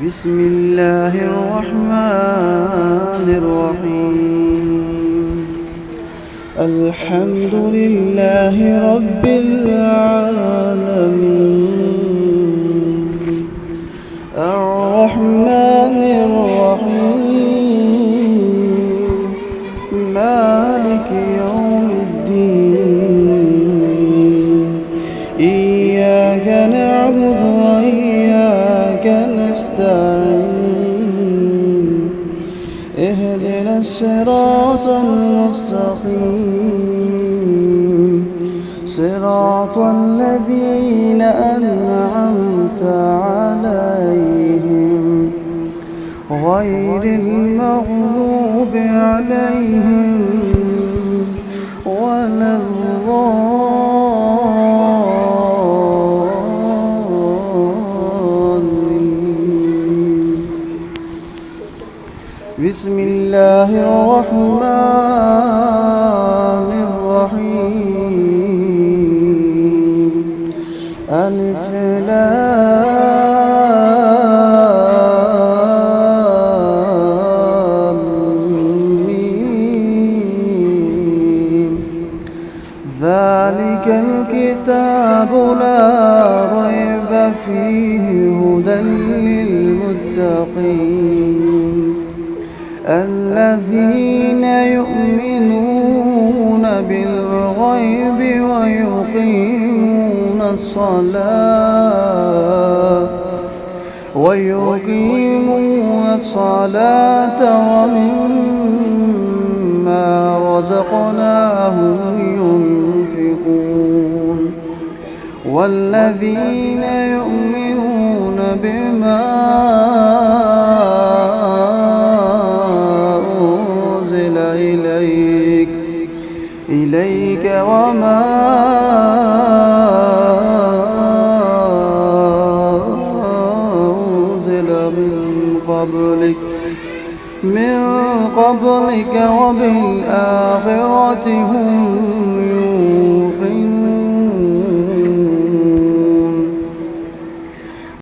بسم الله الرحمن الرحيم. الحمد لله رب العالمين، الرحمن الرحيم، مالك يوم الدين. إياك نعبد وإياك نستعين. اهدنا الصراط المستقيم، صراط الذين أنعمت عليهم غير المغضوب عليهم ولا الضالين. بسم الله الرحمن الرحيم. ألف لام ميم. ذلك الكتاب لا ريب فيه هدى للمتقين الذين يؤمنون بالغيب ويقيمون الصلاة ومما رزقناهم ينفقون والذين يؤمنون بما إليك وما أنزل من قبلك وبالآخرة هم